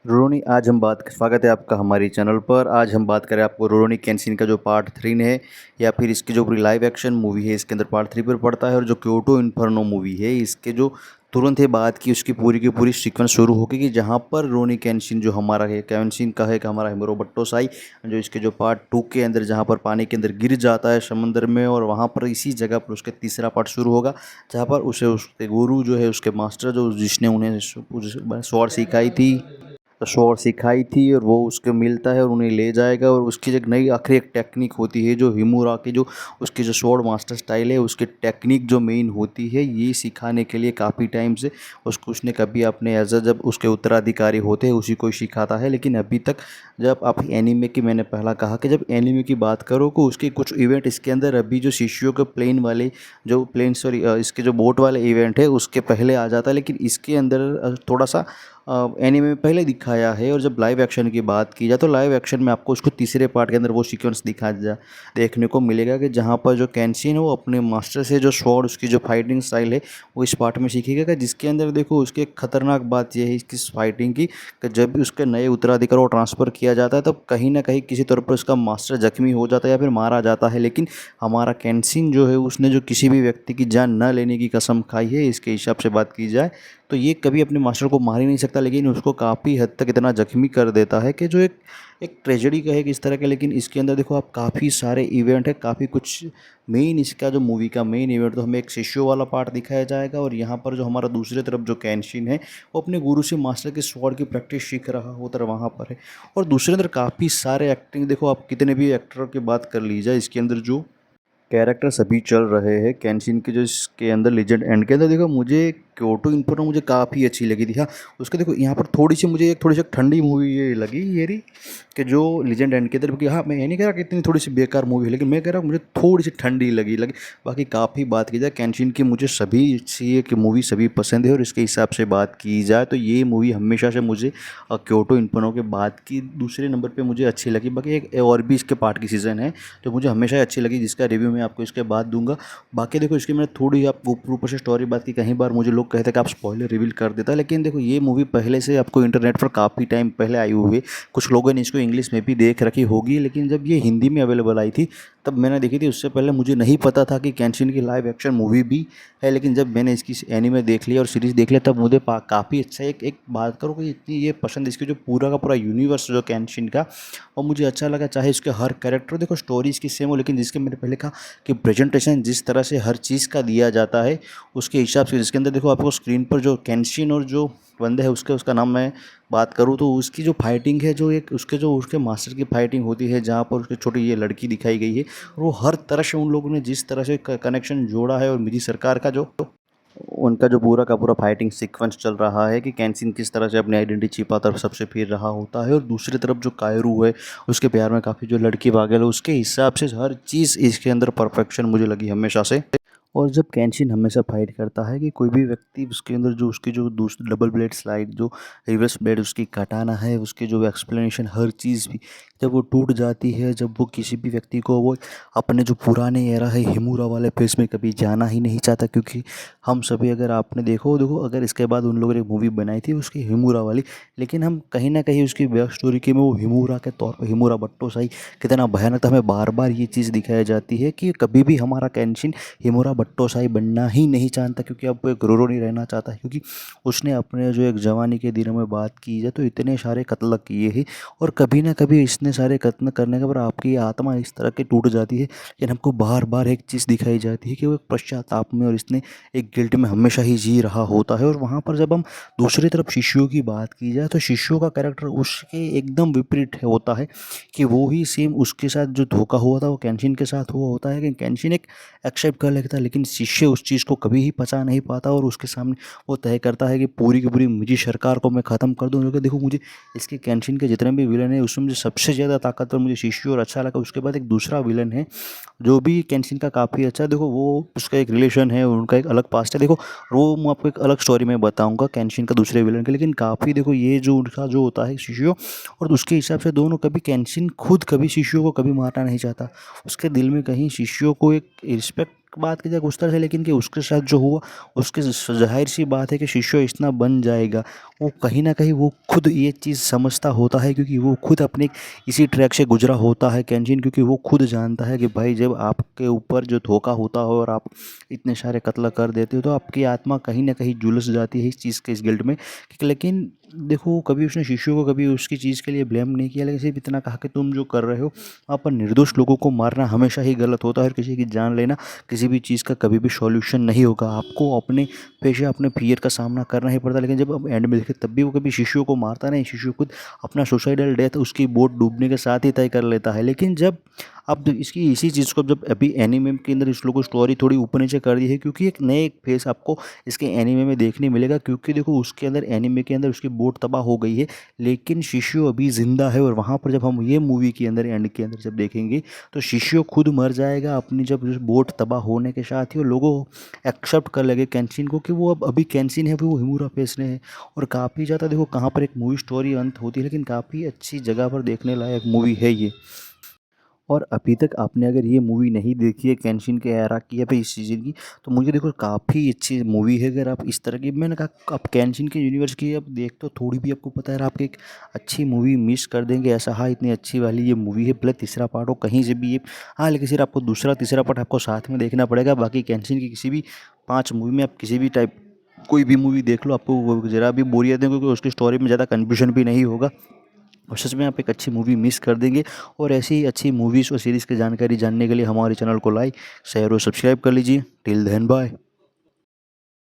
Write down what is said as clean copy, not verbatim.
रुरोनी आज हम बात स्वागत है आपका हमारी चैनल पर। आज हम बात करें आपको रुरोनी केंशिन का जो पार्ट 3 है या फिर इसकी जो पूरी लाइव एक्शन मूवी है इसके अंदर पार्ट 3 पर पड़ता है। और जो क्योटो इन्फर्नो मूवी है इसके जो तुरंत ही बाद की उसकी पूरी की पूरी सीक्वेंस शुरू होगी कि जहाँ पर रुरोनी केंशिन जो हमारा है केंशिन का है कि हमारा हिमुरो बट्टोसाई जो इसके जो पार्ट 2 के अंदर जहाँ पर पानी के अंदर गिर जाता है समंदर में, और वहाँ पर इसी जगह पर उसके तीसरा पार्ट शुरू होगा जहाँ पर उसे उसके गुरु जो है उसके मास्टर जो जिसने उन्हें स्वॉर्ड सिखाई थी शोर सिखाई थी और वो उसके मिलता है और उन्हें ले जाएगा। और उसकी एक नई आखिरी एक टेक्निक होती है जो हिमुरा की जो उसकी जो शोर मास्टर स्टाइल है उसकी टेक्निक जो मेन होती है ये सिखाने के लिए काफ़ी टाइम से उसको उसने कभी अपने एज जब उसके उत्तराधिकारी होते हैं उसी को ही सिखाता है। लेकिन अभी तक जब आप एनीमे की मैंने पहला कहा कि जब एनीमे की बात करो तो उसके कुछ इवेंट इसके अंदर अभी जो शिष्यों के प्लेन वाले जो प्लेन सॉरी इसके जो बोट वाले इवेंट है उसके पहले आ जाता है। लेकिन इसके अंदर थोड़ा सा एनीमे में पहले दिखाया है। और जब लाइव एक्शन की बात की जाए तो लाइव एक्शन में आपको उसको तीसरे पार्ट के अंदर वो सीक्वेंस देखने को मिलेगा कि जहाँ पर जो केंशिन है वो अपने मास्टर से जो स्वॉर्ड उसकी जो फाइटिंग स्टाइल है वो इस पार्ट में सीखेगा। जिसके अंदर देखो उसकी एक खतरनाक बात यह है इसकी फाइटिंग की कि जब भी उसके नए उत्तराधिकारी को ट्रांसफ़र किया जाता है तब कहीं ना कहीं किसी तौर पर उसका मास्टर जख्मी हो जाता है या फिर मारा जाता है। लेकिन हमारा केंशिन जो है उसने जो किसी भी व्यक्ति की जान न लेने की कसम खाई है इसके हिसाब से बात की जाए तो ये कभी अपने मास्टर को मार ही नहीं सकता, लेकिन उसको काफ़ी हद तक इतना जख्मी कर देता है कि जो एक एक ट्रेजेडी का है कि इस तरह के। लेकिन इसके अंदर देखो आप काफ़ी सारे इवेंट है, काफ़ी कुछ मेन इसका जो मूवी का मेन इवेंट तो हमें एक शिष्यों वाला पार्ट दिखाया जाएगा। और यहाँ पर जो हमारा दूसरी तरफ जो केंशिन है वो अपने गुरु से मास्टर के स्वॉर्ड की प्रैक्टिस सीख रहा होता है वहाँ पर है। और दूसरे अंदर काफ़ी सारे एक्टिंग देखो आप कितने भी एक्टर की बात कर ली जाए इसके अंदर जो कैरेक्टर सभी चल रहे हैं केंशिन के जो इसके अंदर लेजेंड एंड के अंदर देखो मुझे क्योटो इन्फर्नो मुझे काफ़ी अच्छी लगी थी। हाँ उसके देखो यहाँ पर थोड़ी सी ठंडी मूवी ये लगी ये रही कि जो लेजेंड एंड के अंदर कि हाँ मैं ये नहीं कह रहा कि इतनी थोड़ी सी बेकार मूवी है, लेकिन मैं कह रहा हूँ मुझे थोड़ी सी ठंडी लगी। बाकी काफ़ी बात की जाए केंशिन की मुझे सभी सी कि मूवी सभी पसंद है। और इसके हिसाब से बात की जाए तो ये मूवी हमेशा से मुझे क्योटो इन्फर्नो के बाद की दूसरे नंबर पर मुझे अच्छी लगी। बाकी एक और भी इसके पार्ट की सीज़न है तो मुझे हमेशा ही अच्छी लगी जिसका रिव्यू मैं आपको इसके बाद दूंगा। बाकी देखो इसकी मैंने थोड़ी आप ऊपर से स्टोरी बात की, कहीं बार मुझे लोग कहते हैं कि आप स्पॉइलर रिवील कर देता है, लेकिन देखो ये मूवी पहले से आपको इंटरनेट पर काफ़ी टाइम पहले आई हुई है। कुछ लोगों ने इसको इंग्लिश में भी देख रखी होगी, लेकिन जब ये हिंदी में अवेलेबल आई थी तब मैंने देखी थी। उससे पहले मुझे नहीं पता था कि केंशिन की लाइव एक्शन मूवी भी है। लेकिन जब मैंने इसकी एनीमे देख लिया और सीरीज़ देख लिया तब मुझे काफ़ी अच्छा एक बात करो कि इतनी ये पसंद इसकी जो पूरा का पूरा यूनिवर्स जो केंशिन का और मुझे अच्छा लगा। चाहे इसके हर कैरेक्टर देखो स्टोरी इसकी सेम हो, लेकिन जिसके मैंने पहले कहा कि प्रेजेंटेशन जिस तरह से हर चीज़ का दिया जाता है उसके हिसाब से जिसके अंदर देखो आपको स्क्रीन पर जो केंशिन और जो बंदे है उसका नाम मैं बात करूँ तो उसकी जो फाइटिंग है जो एक उसके मास्टर की फाइटिंग होती है जहाँ पर उसकी छोटी ये लड़की दिखाई गई है और वो हर तरह से उन लोगों ने जिस तरह से कनेक्शन जोड़ा है। और मेरी सरकार का जो उनका जो पूरा का पूरा फाइटिंग सीक्वेंस चल रहा है कि केंशिन किस तरह से अपनी आइडेंटिटी छिपाता सबसे फिर रहा होता है और दूसरी तरफ जो कायरू है उसके प्यार में काफ़ी जो लड़की पागल है उसके हिसाब से हर चीज़ इसके अंदर परफेक्शन मुझे लगी हमेशा से। और जब केंशिन हमेशा फाइट करता है कि कोई भी व्यक्ति उसके अंदर जो उसकी जो दूसरी डबल ब्लेड स्लाइड जो रिवर्स ब्लेड उसकी कटाना है उसके जो एक्सप्लेनेशन हर चीज़ भी जब वो टूट जाती है, जब वो किसी भी व्यक्ति को वो अपने जो पुराने एरा है हिमुरा वाले फेस में कभी जाना ही नहीं चाहता। क्योंकि हम सभी अगर आपने देखो अगर इसके बाद उन लोगों ने एक मूवी बनाई थी उसकी हिमुरा वाली, लेकिन हम कहीं ना कहीं उसकी बैक स्टोरी के में वो हिमुरा के तौर पर हिमुरा बट्टोसाई कितना भयानक था हमें बार बार ये चीज़ दिखाई जाती है कि कभी भी हमारा केंशिन हिमुरा बट्टोसाई बनना ही नहीं चाहता क्योंकि अब वो एक रोरो नहीं रहना चाहता है। क्योंकि उसने अपने जो एक जवानी के दिनों में बात की जाए तो इतने सारे कत्ल किए हैं और कभी ना कभी इतने सारे कत्ल करने के बाद आपकी आत्मा इस तरह की टूट जाती है। लेकिन हमको बार बार एक चीज़ दिखाई जाती है कि वो एक पश्चाताप में और इसने एक गिल्ट में हमेशा ही जी रहा होता है। और वहाँ पर जब हम दूसरी तरफ शिष्यों की बात की जाए तो शिष्यों का कैरेक्टर उसके एकदम विपरीत होता है कि वो ही सेम उसके साथ जो धोखा हुआ था वो केंशिन के साथ हुआ होता है कि केंशिन एक एक्सेप्ट कर लेता है लेकिन शिष्य उस चीज़ को कभी ही पचा नहीं पाता और उसके सामने वो तय करता है कि पूरी की पूरी मुझे सरकार को मैं ख़त्म कर दूँ। क्योंकि देखो मुझे इसके केंशिन के जितने भी विलन है उसमें मुझे सबसे ज़्यादा ताकतवर मुझे शिष्य और अच्छा लगा। उसके बाद एक दूसरा विलन है जो भी केंशिन का काफ़ी अच्छा है। देखो वो उसका एक रिलेशन है उनका एक अलग पास्ट है। देखो वो मैं आपको एक अलग स्टोरी में बताऊंगा केंशिन का दूसरे विलन का। लेकिन काफ़ी देखो ये जो उनका जो होता है शिष्यों और उसके हिसाब से दोनों कभी केंशिन खुद कभी शिष्यों को कभी मारना नहीं चाहता। उसके दिल में कहीं शिष्यों को एक रिस्पेक्ट बात की जाए उस तरह से, लेकिन कि उसके साथ जो हुआ उसके ज़ाहिर सी बात है कि शिष्य इतना बन जाएगा। वो कहीं न कहीं वो खुद ये चीज़ समझता होता है, क्योंकि वो खुद अपने इसी ट्रैक से गुज़रा होता है केंजिन, क्योंकि वो खुद जानता है कि भाई जब आपके ऊपर जो धोखा होता हो और आप इतने सारे कत्ल कर देते हो तो आपकी आत्मा कहीं न कहीं झुलस जाती है इस चीज़ के, इस गिल्ट में। लेकिन देखो, कभी उसने शिष्यों को कभी उसकी चीज़ के लिए ब्लेम नहीं किया, लेकिन सिर्फ इतना कहा कि तुम जो कर रहे हो वहाँ पर निर्दोष लोगों को मारना हमेशा ही गलत होता है और किसी की जान लेना किसी भी चीज़ का कभी भी सॉल्यूशन नहीं होगा। आपको अपने पेशे, अपने फियर का सामना करना ही पड़ता है। लेकिन जब अब एंड में देखें तब भी वो कभी शिष्यों को मारता नहीं, शिशु खुद अपना सुसाइडल डेथ उसकी बोट डूबने के साथ ही तय कर लेता है। लेकिन जब अब इसकी इसी चीज़ को जब अभी एनीमे के अंदर इस लोगों स्टोरी थोड़ी ऊपर नीचे कर दी है, क्योंकि एक नए फेस आपको इसके एनीमे में देखने मिलेगा। क्योंकि देखो उसके अंदर एनीमे के अंदर उसकी बोट तबाह हो गई है, लेकिन शिशु अभी ज़िंदा है। और वहाँ पर जब हम ये मूवी के अंदर एंड के अंदर जब देखेंगे तो शिशु खुद मर जाएगा अपनी जब बोट तबाह होने के साथ ही, और लोगों एक्सेप्ट कर लगे केंशिन को कि वो अब अभी केंशिन है, अभी वो हिमुरा फेस ने है। और काफ़ी ज़्यादा देखो कहाँ पर एक मूवी स्टोरी अंत होती है, लेकिन काफ़ी अच्छी जगह पर देखने लायक मूवी है ये। और अभी तक आपने अगर ये मूवी नहीं देखी है केंशिन के एरा की या फिर इस सीज़न की, तो मुझे देखो काफ़ी अच्छी मूवी है। अगर आप इस तरह की, मैंने कहा आप केंशिन के यूनिवर्स की अब देखते हो थोड़ी भी आपको पता है, आप एक अच्छी मूवी मिस कर देंगे ऐसा। हाँ, इतनी अच्छी वाली ये मूवी है, भले तीसरा पार्ट हो कहीं से भी ये, हाँ लेकिन सिर्फ आपको दूसरा तीसरा पार्ट आपको साथ में देखना पड़ेगा। बाकी केंशिन की किसी भी 5 मूवी में आप किसी भी टाइप कोई भी मूवी देख लो, आपको वो ज़रा भी बोरियत नहीं, क्योंकि उसकी स्टोरी में ज़्यादा कन्फ्यूजन भी नहीं होगा। और सच में आप एक अच्छी मूवी मिस कर देंगे। और ऐसी ही अच्छी मूवीज़ और सीरीज़ की जानकारी जानने के लिए हमारे चैनल को लाइक, शेयर और सब्सक्राइब कर लीजिए। Till then bye.